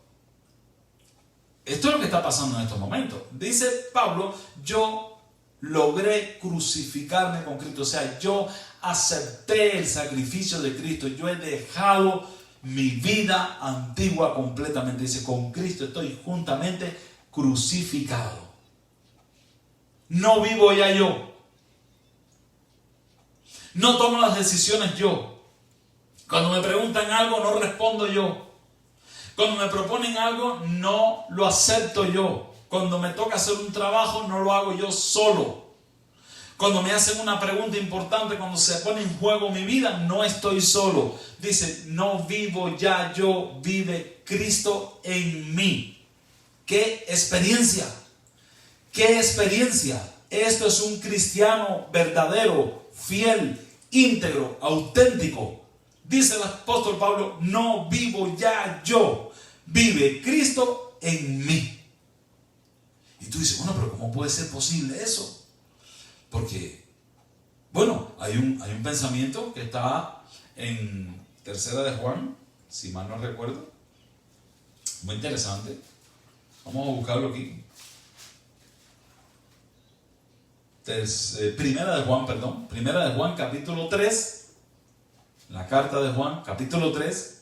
Esto es lo que está pasando en estos momentos. Dice Pablo: yo logré crucificarme con Cristo. O sea, yo acepté el sacrificio de Cristo. Yo he dejado mi vida antigua completamente. Dice: con Cristo estoy juntamente crucificado. No vivo ya yo. No tomo las decisiones yo. Cuando me preguntan algo, no respondo yo. Cuando me proponen algo, no lo acepto yo. Cuando me toca hacer un trabajo, no lo hago yo solo. Cuando me hacen una pregunta importante, cuando se pone en juego mi vida, no estoy solo. Dice: no vivo ya yo, vive Cristo en mí. ¡Qué experiencia! ¡Qué experiencia! Esto es un cristiano verdadero, fiel, íntegro, auténtico. Dice el apóstol Pablo: no vivo ya yo, vive Cristo en mí. Y tú dices: bueno, pero ¿cómo puede ser posible eso? Porque, bueno, hay un pensamiento que está en 3 de Juan, si mal no recuerdo, muy interesante. Vamos a buscarlo aquí. Primera de Juan capítulo 3. La carta de Juan, capítulo 3,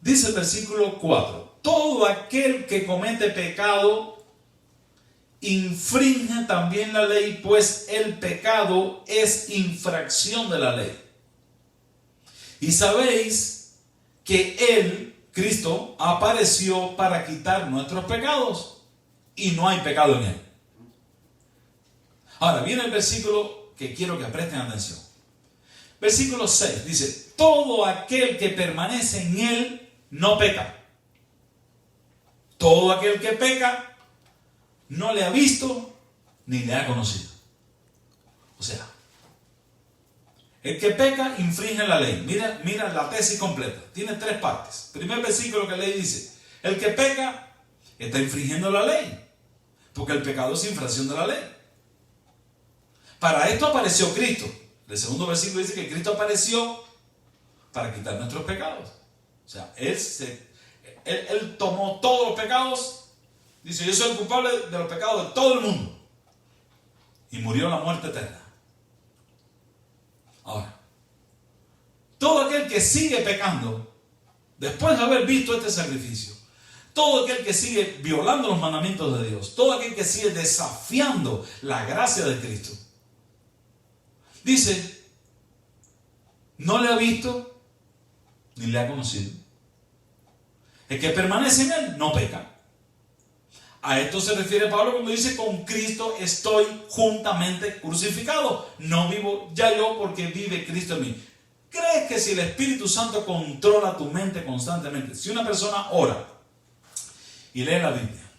dice el versículo 4: todo aquel que comete pecado infringe también la ley, pues el pecado es infracción de la ley. Y sabéis que Él, Cristo, apareció para quitar nuestros pecados y no hay pecado en Él. Ahora viene el versículo que quiero que presten atención. Versículo 6 dice: todo aquel que permanece en Él no peca. Todo aquel que peca no le ha visto ni le ha conocido. O sea, el que peca infringe la ley. Mira la tesis completa. Tiene 3 partes. Primer versículo que ley dice: el que peca está infringiendo la ley, porque el pecado es infracción de la ley. Para esto apareció Cristo. El segundo versículo dice que Cristo apareció para quitar nuestros pecados. O sea, Él tomó todos los pecados. Dice: yo soy el culpable de los pecados de todo el mundo. Y murió la muerte eterna. Ahora, todo aquel que sigue pecando, después de haber visto este sacrificio, todo aquel que sigue violando los mandamientos de Dios, todo aquel que sigue desafiando la gracia de Cristo, dice, no le ha visto ni le ha conocido. El que permanece en Él no peca. A esto se refiere Pablo cuando dice: con Cristo estoy juntamente crucificado. No vivo ya yo, porque vive Cristo en mí. ¿Crees que si el Espíritu Santo controla tu mente constantemente, si una persona ora y lee la Biblia,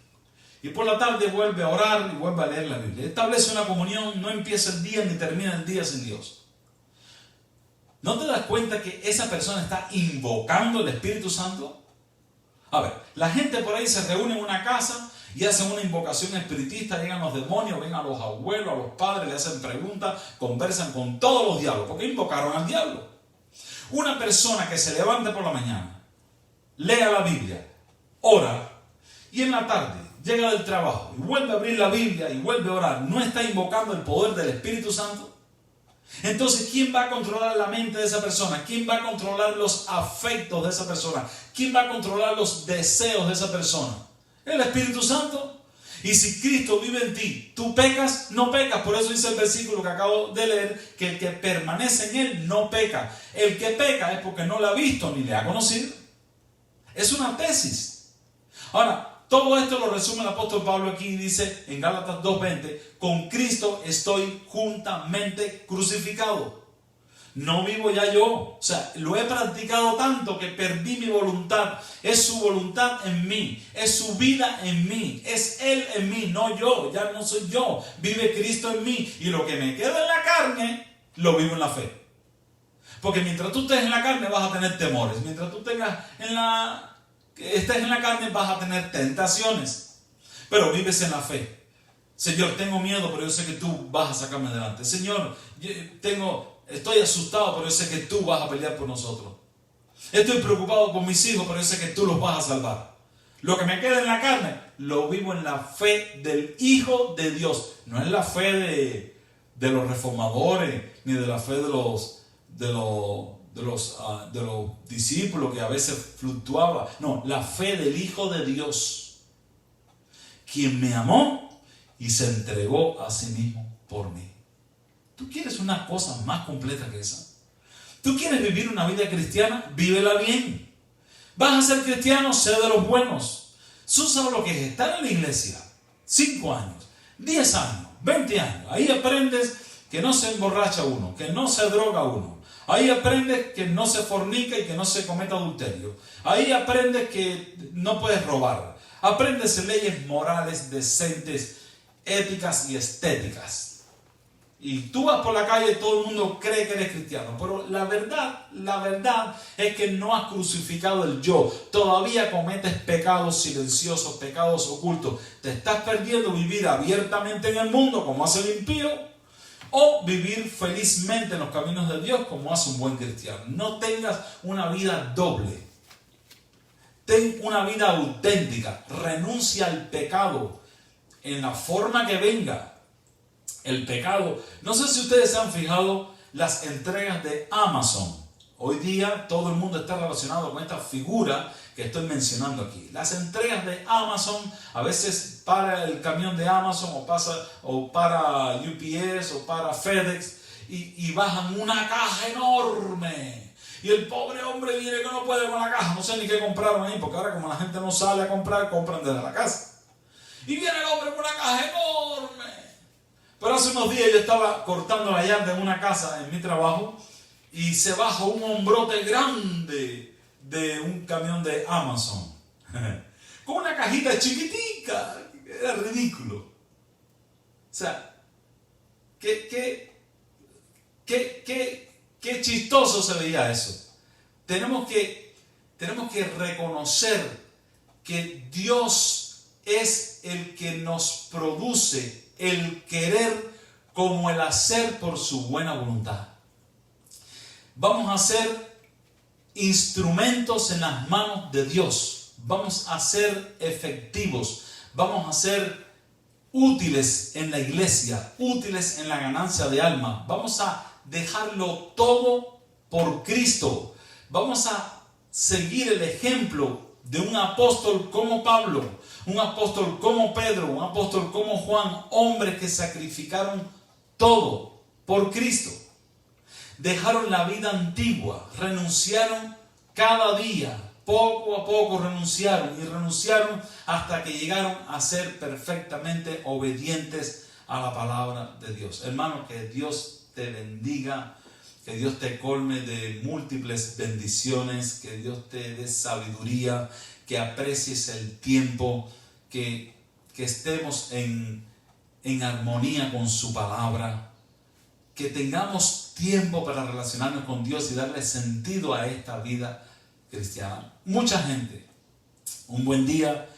y por la tarde vuelve a orar y vuelve a leer la Biblia, establece una comunión, no empieza el día ni termina el día sin Dios, ¿no te das cuenta que esa persona está invocando el Espíritu Santo? A ver, la gente por ahí se reúne en una casa y hacen una invocación espiritista, llegan los demonios, ven a los abuelos, a los padres, le hacen preguntas, conversan con todos los diablos, porque invocaron al diablo. Una persona que se levante por la mañana, lea la Biblia, ora, y en la tarde llega del trabajo y vuelve a abrir la Biblia y vuelve a orar, ¿no está invocando el poder del Espíritu Santo? Entonces, ¿quién va a controlar la mente de esa persona? ¿Quién va a controlar los afectos de esa persona? ¿Quién va a controlar los deseos de esa persona? El Espíritu Santo. Y si Cristo vive en ti, tú pecas, no pecas. Por eso dice el versículo que acabo de leer, que el que permanece en Él no peca. El que peca es porque no le ha visto ni le ha conocido. Es una tesis. Ahora, todo esto lo resume el apóstol Pablo aquí y dice en Gálatas 2:20: con Cristo estoy juntamente crucificado. No vivo ya yo. O sea, lo he practicado tanto que perdí mi voluntad. Es su voluntad en mí. Es su vida en mí. Es Él en mí, no yo. Ya no soy yo. Vive Cristo en mí. Y lo que me queda en la carne, lo vivo en la fe. Porque mientras tú estés en la carne vas a tener temores. Mientras tú estés en la carne vas a tener tentaciones. Pero vives en la fe. Señor, tengo miedo, pero yo sé que tú vas a sacarme adelante. Señor, estoy asustado, pero yo sé que tú vas a pelear por nosotros. Estoy preocupado por mis hijos, pero yo sé que tú los vas a salvar. Lo que me queda en la carne, lo vivo en la fe del Hijo de Dios. No es la fe de los reformadores, ni de la fe de los discípulos que a veces fluctuaba. No, la fe del Hijo de Dios, quien me amó y se entregó a sí mismo por mí. ¿Tú quieres una cosa más completa que esa? ¿Tú quieres vivir una vida cristiana? Vívela bien. ¿Vas a ser cristiano? Sé de los buenos. ¿Tú sabes lo que es estar en la iglesia? 5 años, 10 años, 20 años. Ahí aprendes que no se emborracha uno, que no se droga uno. Ahí aprendes que no se fornica y que no se cometa adulterio. Ahí aprendes que no puedes robar. Aprendes leyes morales, decentes, éticas y estéticas. Y tú vas por la calle y todo el mundo cree que eres cristiano. Pero la verdad es que no has crucificado el yo. Todavía cometes pecados silenciosos, pecados ocultos. Te estás perdiendo vivir abiertamente en el mundo como hace el impío, o vivir felizmente en los caminos de Dios como hace un buen cristiano. No tengas una vida doble. Ten una vida auténtica. Renuncia al pecado en la forma que venga. El pecado. No sé si ustedes se han fijado las entregas de Amazon. Hoy día todo el mundo está relacionado con esta figura que estoy mencionando aquí. Las entregas de Amazon, a veces para el camión de Amazon o para UPS o para FedEx y bajan una caja enorme. Y el pobre hombre viene que no puede con la caja, no sé ni qué compraron ahí, porque ahora como la gente no sale a comprar, compran desde la casa. Y viene el hombre con una caja enorme. Pero hace unos días yo estaba cortando la yarda en una casa en mi trabajo y se baja un hombrote grande de un camión de Amazon con una cajita chiquitica. Era ridículo. O sea, qué chistoso se veía eso. Tenemos que reconocer que Dios es el que nos produce el querer como el hacer por su buena voluntad. Vamos a ser instrumentos en las manos de Dios. Vamos a ser efectivos. Vamos a ser útiles en la iglesia, útiles en la ganancia de alma. Vamos a dejarlo todo por Cristo. Vamos a seguir el ejemplo de un apóstol como Pablo, un apóstol como Pedro, un apóstol como Juan, hombres que sacrificaron todo por Cristo. Dejaron la vida antigua, renunciaron cada día, poco a poco renunciaron hasta que llegaron a ser perfectamente obedientes a la palabra de Dios. Hermano, que Dios te bendiga, que Dios te colme de múltiples bendiciones, que Dios te dé sabiduría, que aprecies el tiempo, que estemos en armonía con su palabra, que tengamos tiempo para relacionarnos con Dios y darle sentido a esta vida cristiana. Mucha gente, un buen día,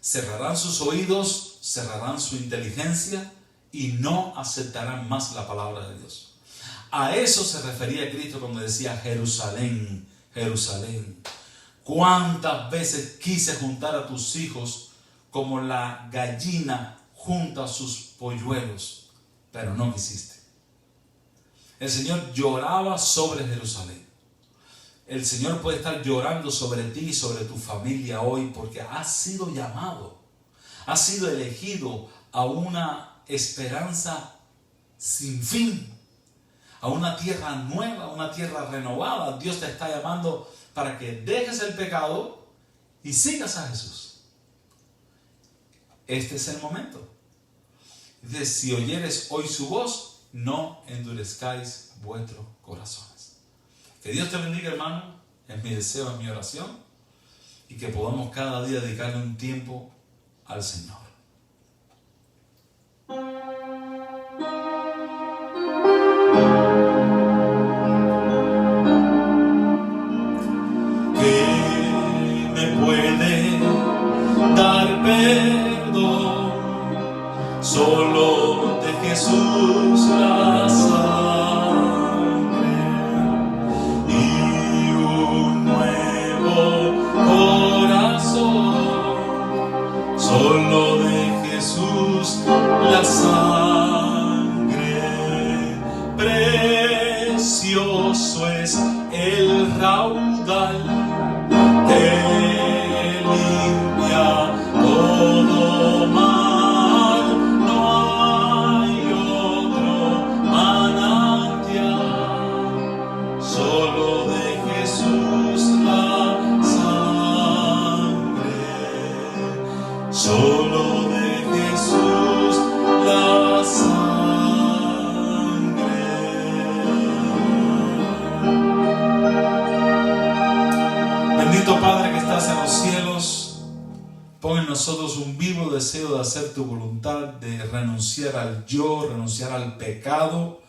cerrarán sus oídos, cerrarán su inteligencia y no aceptarán más la palabra de Dios. A eso se refería Cristo cuando decía: Jerusalén, Jerusalén, cuántas veces quise juntar a tus hijos como la gallina junta a sus polluelos, pero no quisiste. El Señor lloraba sobre Jerusalén. El Señor puede estar llorando sobre ti y sobre tu familia hoy porque has sido llamado, has sido elegido a una esperanza sin fin, a una tierra nueva, a una tierra renovada. Dios te está llamando para que dejes el pecado y sigas a Jesús. Este es el momento. Dice: si oyeres hoy su voz, no endurezcáis vuestros corazones. Que Dios te bendiga, hermano. Es mi deseo, es mi oración. Y que podamos cada día dedicarle un tiempo al Señor. ¿Qué me puede dar perdón? Solo de Jesús la sangre y un nuevo corazón. Solo de Jesús la sangre. Precioso es el raudal que limpia todo mal. Solo de Jesús la sangre. Bendito Padre que estás en los cielos, pon en nosotros un vivo deseo de hacer tu voluntad, de renunciar al yo, renunciar al pecado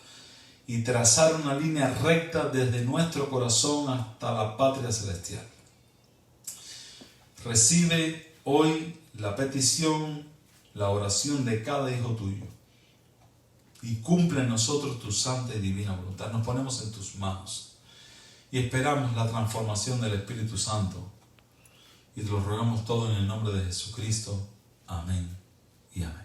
y trazar una línea recta desde nuestro corazón hasta la patria celestial. Recibe hoy la petición, la oración de cada hijo tuyo y cumple en nosotros tu santa y divina voluntad. Nos ponemos en tus manos y esperamos la transformación del Espíritu Santo y te lo rogamos todo en el nombre de Jesucristo. Amén y amén.